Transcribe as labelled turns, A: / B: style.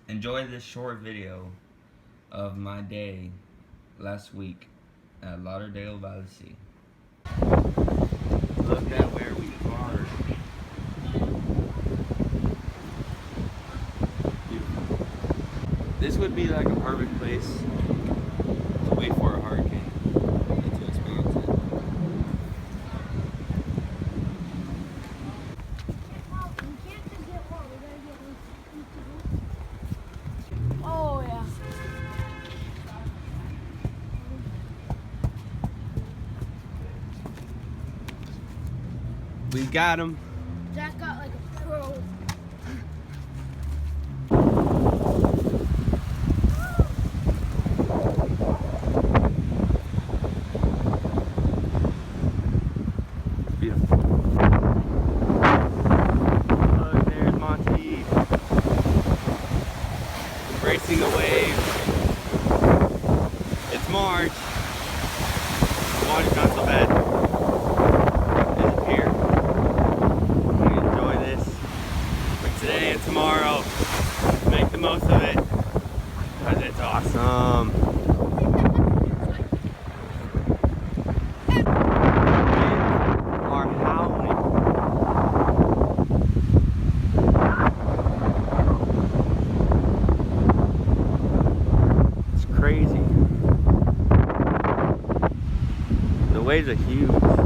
A: enjoy this short video of my day last week at Lauderdale by the Sea. Look at where we are. Beautiful. This would be like a perfect place to wait for a hurricane and to experience it.
B: Oh yeah.
A: We got him.
B: Jack got like a pro.
A: Beautiful. Look, there's Monty. Embracing the wave. It's March. The water's not so bad. It's here. I'm gonna enjoy this for today and tomorrow. Make the most of it. Because it's awesome. Are howling. It's crazy. The waves are huge.